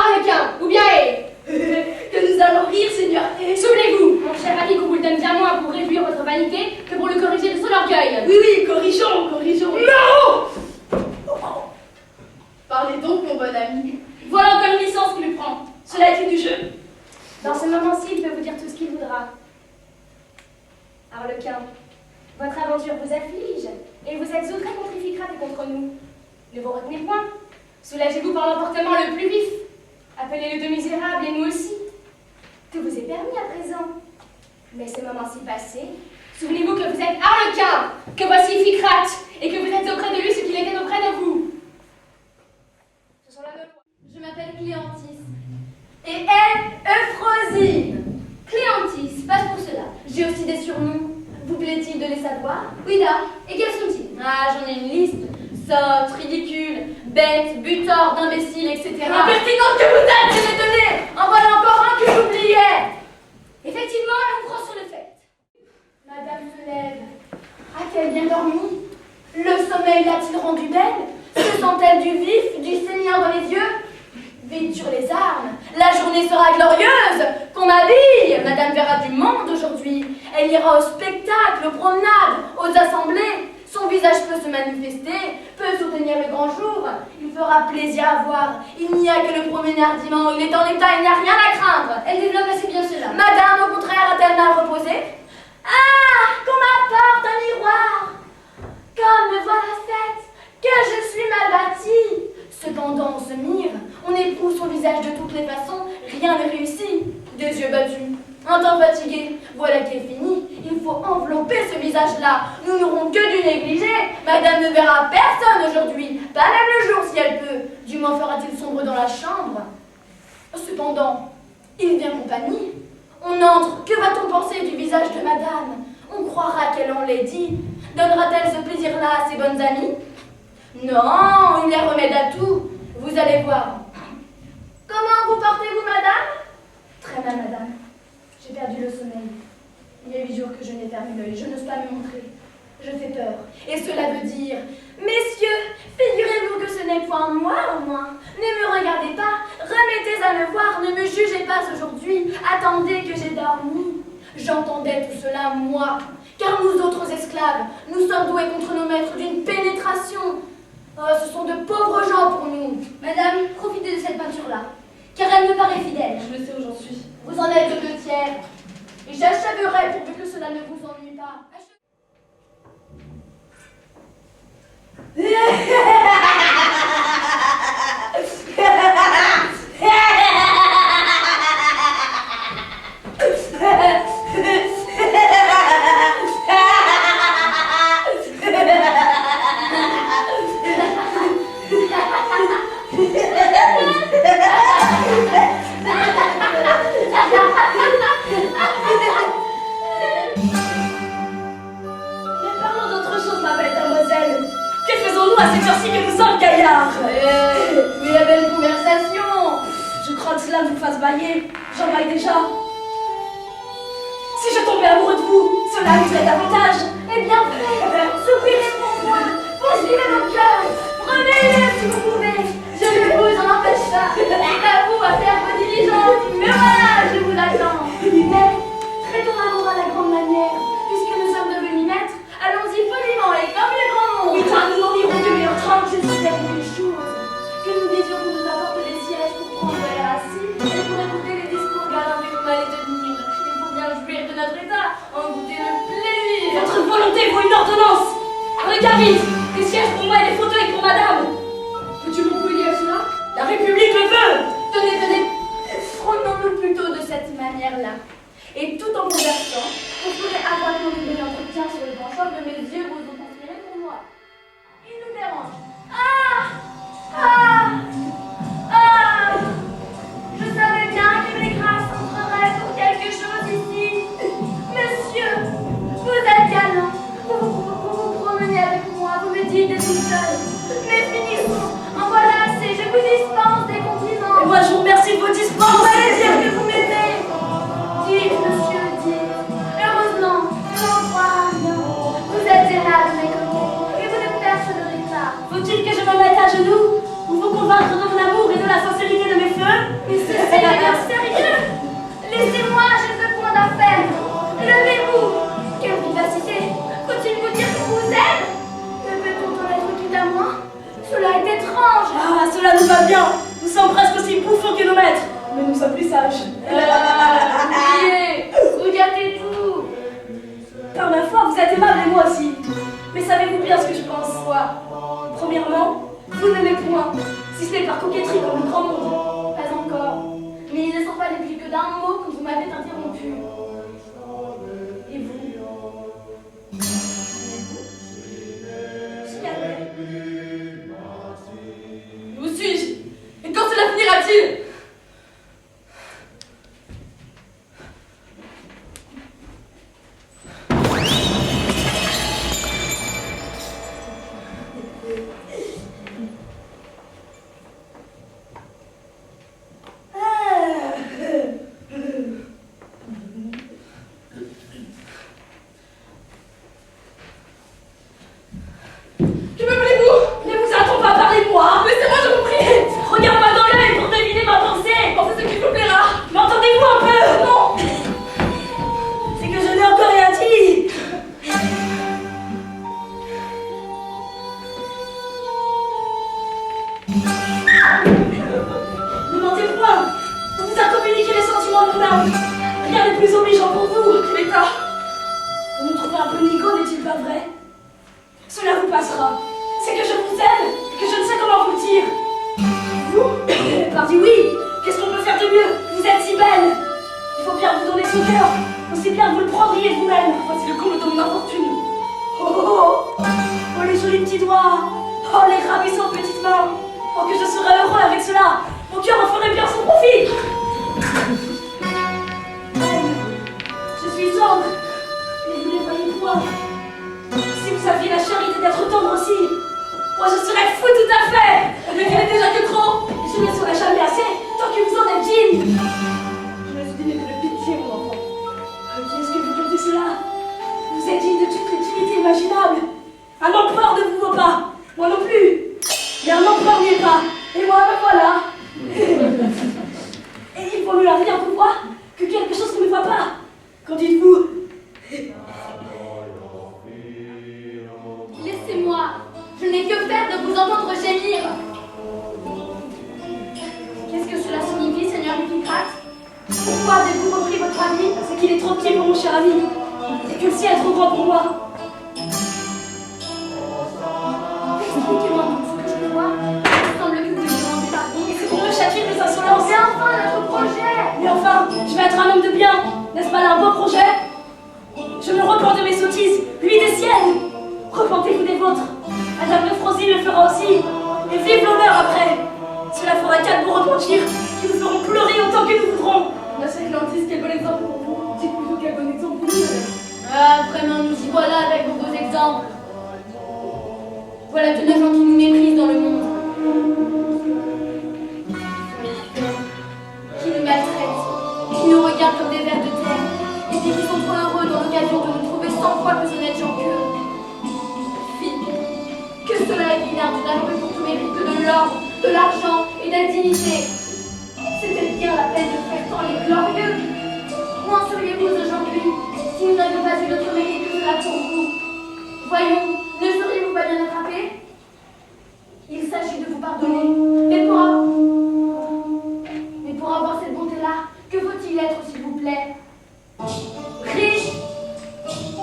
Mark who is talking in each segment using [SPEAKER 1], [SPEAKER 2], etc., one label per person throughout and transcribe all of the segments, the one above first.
[SPEAKER 1] Harlequin, ou bien que nous allons rire, Seigneur. Souvenez-vous, mon cher ami, qu'on vous le donne bien moins pour réduire votre vanité que pour le corriger de son orgueil.
[SPEAKER 2] Oui, oui, corrigeons.
[SPEAKER 1] Non!
[SPEAKER 2] Parlez donc, mon bon ami.
[SPEAKER 1] Voilà encore une licence qui lui prend. Cela est du jeu. Dans ce moment-ci, il peut vous dire tout ce qu'il voudra. Harlequin, votre aventure vous afflige, et vous êtes outré contre Iphicrate et contre nous. Ne vous retenez point. Soulagez-vous par l'emportement le plus vif. Appelez-le de misérable, et nous aussi. Tout vous est permis à présent. Mais ce moment-ci passé, souvenez-vous que vous êtes Harlequin, que voici Iphicrate, et que vous êtes auprès de lui ce qu'il était auprès de vous. Ce sont là nos lois.
[SPEAKER 2] Je m'appelle Cléantis. Et elle, Euphrosine.
[SPEAKER 1] Cléantis, passe pour cela.
[SPEAKER 2] J'ai aussi des surnoms. Vous plaît-il de les savoir?
[SPEAKER 1] Oui, là. Et quels sont-ils?
[SPEAKER 2] Ah, j'en ai une liste. Sotte, ridicule, bête, butor, d'imbécile, etc.
[SPEAKER 1] Impertinente
[SPEAKER 2] que vous êtes, je l'ai donné. En voilà encore un que j'oubliais.
[SPEAKER 1] Effectivement, elle vous prend sur le fait.
[SPEAKER 2] Madame se lève. A-t-elle bien dormi? Le sommeil l'a-t-il rendue belle? Se sent-elle du vif, du saignant dans les yeux? Vite sur les armes, la journée sera glorieuse. Qu'on m'habille, Madame verra du monde aujourd'hui. Elle ira au spectacle, aux promenades, aux assemblées. Son visage peut se manifester, peut soutenir le grand jour. Il fera plaisir à voir. Il n'y a que le premier hardiment. Il est en état, il n'y a rien à craindre.
[SPEAKER 1] Elle développe assez bien cela.
[SPEAKER 2] Madame, au contraire, a-t-elle mal reposé? Ah, qu'on m'apporte un miroir. Comme me voilà faite, que je suis mal bâtie. Cependant, on se mire, on éprouve son visage de toutes les façons, rien ne réussit. Des yeux battus, un temps fatigué, voilà qui est fini. Il faut envelopper ce visage-là. Nous n'aurons que du négligé. Madame ne verra personne aujourd'hui, pas même le jour si elle peut. Du moins fera-t-il sombre dans la chambre. Cependant, il vient compagnie. On entre, que va-t-on penser du visage de madame? On croira qu'elle en l'est dit. Donnera-t-elle ce plaisir-là à ses bonnes amies? Non, il y a remède à tout. Vous allez voir. Comment vous portez-vous, madame? Très mal, madame. J'ai perdu le sommeil. Il y a 8 jours que je n'ai fermé l'œil. Je n'ose pas me montrer. Je fais peur. Et cela veut dire... Messieurs, figurez-vous que ce n'est point moi au moins. Ne me regardez pas. Remettez à me voir. Ne me jugez pas aujourd'hui. Attendez que j'ai dormi. J'entendais tout cela, moi. Car nous autres esclaves, nous sommes doués contre nos maîtres d'une pénétration. Oh, ce sont de pauvres gens pour nous.
[SPEAKER 1] Madame, profitez de cette peinture-là, car elle me paraît fidèle.
[SPEAKER 2] Je sais où j'en suis. Vous en êtes le tiers. Et j'achèverai pourvu que cela ne vous ennuie pas.
[SPEAKER 1] À cette heure-ci que nous sommes gaillards.
[SPEAKER 2] Oui, la belle conversation.
[SPEAKER 1] Je crains que cela nous fasse bailler. J'en baille déjà. Si je tombais amoureux de vous, cela arriverait davantage.
[SPEAKER 2] Eh bien, frère, soupirez pour moi. Poursuivez mon cœur. Prenez-le si vous pouvez. Je ne vous en empêche pas. C'est à vous à faire vos diligences. Mais voilà, je vous attends. Mais traitons l'amour à la grande manière. Puisque nous sommes devenus maîtres, allons-y poliment et comme le grand monde.
[SPEAKER 1] Oui, nous n'en irons que mieux en train.
[SPEAKER 2] Je sais une chose, que nous disions qu'on nous apporte des sièges pour prendre l'air assis et pour écouter les discours galants que vous m'allez tenir. Il faut bien jouir de notre état, en goûter le plaisir.
[SPEAKER 1] Votre volonté vaut une ordonnance. Regardez, des sièges pour moi et des fauteuils pour madame.
[SPEAKER 2] Peux-tu m'employer à cela?
[SPEAKER 1] La République le veut.
[SPEAKER 2] Tenez, tenez, prenons-nous plutôt de cette manière-là. Et tout en conversant, vous pourrez avoir mon nouvel entretien sur le grand choc de mes yeux vous ont inspiré pour moi. Il nous dérange. Ah! Ah! Ah! Je savais bien que mes grâces entreraient pour quelque chose ici. Monsieur, vous êtes galant. Vous promenez avec moi, vous me dites des seul. Mais finissons. En voilà assez, je vous dispense des compliments.
[SPEAKER 1] Et moi, je vous remercie de vos dispenses.
[SPEAKER 2] Vous allez dire que vous m'aimez. Dites, monsieur, dites. Heureusement, je n'en crois rien. Vous êtes aimable, mes côtés, et vous ne personnerez pas.
[SPEAKER 1] Faut-il que je me mette à genoux pour vous convaincre de mon amour et de la sincérité de mes feux?
[SPEAKER 2] car ma foi, vous êtes aimable et moi aussi. Mais savez-vous bien ce que je pense? Quoi? Premièrement, vous ne m'aimez point, si ce n'est par coquetterie comme le grand monde.
[SPEAKER 1] Pas encore. Mais ils ne sont pas les plus que d'un mot que vous m'avez interrompu.
[SPEAKER 2] Et vous?
[SPEAKER 1] Où suis-je? Et quand cela finira-t-il?
[SPEAKER 2] Rien n'est plus obligeant pour vous, Cléta. Vous me trouvez un peu nigo, n'est-il pas vrai? Cela vous passera. C'est que je vous aime et que je ne sais comment vous dire. Vous? Pardi oui. Qu'est-ce qu'on peut faire de mieux? Vous êtes si belle. Il faut bien vous donner son cœur, aussi bien que vous le prendriez vous-même. Voici le comble de mon infortune. Oh, oh, oh, oh, les jolis petits doigts. Oh, les ravissants petites mains. Oh, que je serais heureux avec cela. Mon cœur en ferait bien son profit. Je suis tendre, mais vous ne voyez point. Si vous aviez la charité d'être tendre aussi, moi je serais fou tout à fait. Mais qu'elle est déjà que trop, et je ne serai jamais assez tant que vous en êtes digne. Je ne suis digne que de pitié, mon enfant. Qui est-ce que vous comptez cela? Vous êtes digne de toute l'utilité imaginable. Un empereur ne vous vaut pas, moi non plus. Mais un empereur n'y est pas, et moi me voilà. Et il vaut mieux rien pour moi que quelque chose qu'on ne voit pas. Qu'en dites-vous?
[SPEAKER 1] Laissez-moi. Je n'ai que faire de vous entendre gémir. Qu'est-ce que cela signifie, Seigneur Épicrate? Pourquoi avez-vous repris votre ami?
[SPEAKER 2] C'est qu'il est trop petit pour mon cher ami, et que le ciel est trop grand pour moi.
[SPEAKER 1] Expliquez-moi donc ce que je vois. Il semble que vous me demandez pardon.
[SPEAKER 2] Et c'est pour me châtier de mes insolences.
[SPEAKER 1] C'est enfin notre projet.
[SPEAKER 2] Mais enfin, je vais être un homme de bien. N'est-ce pas là un beau projet? Je me repens de mes sottises, lui des siennes. Repentez-vous des vôtres. Madame Lefrozy le fera aussi. Et vive l'honneur après. Cela fera 4 beaux repentirs qui nous feront pleurer autant que nous voudrons.
[SPEAKER 1] Monsieur Clantis, quel bon exemple pour vous. Dites plutôt quel bon exemple pour nous, madame. Ah, vraiment, nous y voilà avec vos beaux exemples. Voilà tous les gens qui nous méprisent dans le monde. Qui nous maltraitent, qui nous regardent comme des vers de terre, et puis qui sont trop heureux dans l'occasion de nous trouver 100 fois plus honnêtes gens qu'eux. Fille, que cela est vilain, tu n'as pour tout mérite que de l'or, de l'argent et de la dignité. C'était bien la peine de faire tant les glorieux. Où en seriez-vous aujourd'hui si nous n'avions pas eu d'autre mérite que cela pour vous? Voyons, ne seriez-vous pas bien attrapés? Il s'agit de vous pardonner, mais pour avoir cette bonté-là, que faut-il être, s'il vous plaît? Riche?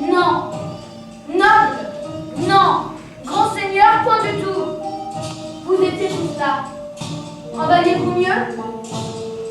[SPEAKER 1] Non. Noble? Non. Grand seigneur? Point du tout. Vous étiez tout ça. En valiez-vous mieux?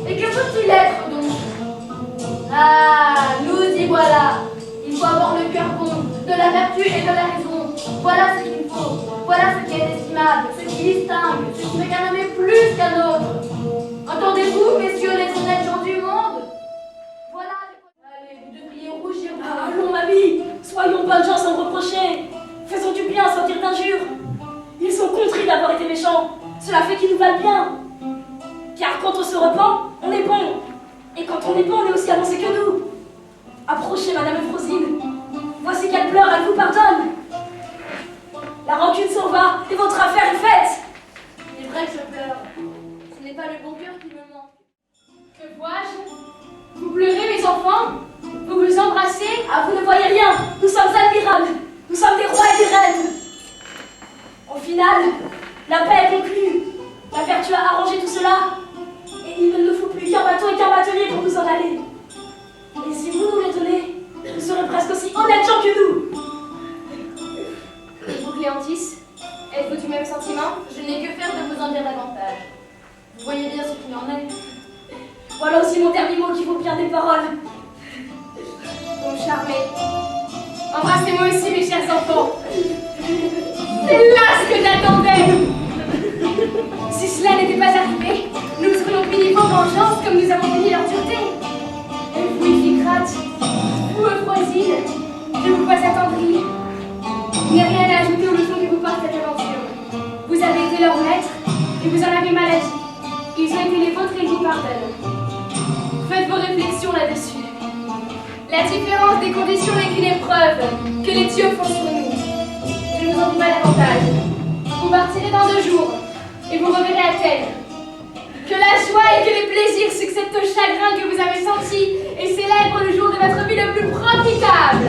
[SPEAKER 1] Et que faut-il être, donc? Ah, nous y voilà. Il faut avoir le cœur bon, de la vertu et de la raison. Voilà ce qu'il faut. Voilà ce qui est estimable, ce qui distingue, ce qui fait qu'un homme est plus qu'un autre. Entendez-vous, messieurs les honnêtes gens du monde? Voilà. Allez, vous devriez rougir.
[SPEAKER 2] Ah, allons, mamie, soyons bonnes gens sans reprocher. Faisons du bien sans dire d'injures. Ils sont contris d'avoir été méchants. Cela fait qu'ils nous valent bien. Car quand on se repent, on est bon. Et quand on est bon, on est aussi avancé que nous. Approchez, Madame Euphrosine. Voici qu'elle pleure, elle vous pardonne. La rancune s'en va et votre affaire est faite.
[SPEAKER 1] Il est vrai que je pleure. Ce n'est pas le bon cœur qui me manque. Que vois-je? Vous pleurez, mes enfants? Vous vous embrassez?
[SPEAKER 2] Ah, vous ne voyez rien. Nous sommes admirables. Nous sommes des rois et des reines. Au final, la paix est conclue. La vertu a arrangé tout cela. Et il ne nous faut plus qu'un bateau et qu'un batelier pour nous en aller. Et si vous nous les donnez, vous serez presque aussi honnêtes gens que nous.
[SPEAKER 1] c'est moi aussi, mes chers enfants. C'est là ce que j'attendais. Si cela n'était pas arrivé, nous serions punis vos vengeances comme nous avons puni leur dureté. Et vous, Iphicrate, vous, Euphrosyne, je vous vois attendri. Il n'y a rien à ajouter aux leçons que vous porte cette aventure. Vous avez été leur maître et vous en avez mal agi. Ils ont été les vôtres et ils vous pardonnent. Faites vos réflexions là-dessus. La différence des conditions n'est qu'une épreuve que les dieux font sur nous. Je ne vous en dis pas davantage. Vous partirez dans 2 jours et vous reverrez Athènes. Que la joie et que les plaisirs succèdent au chagrin que vous avez senti et célèbrent le jour de votre vie le plus profitable.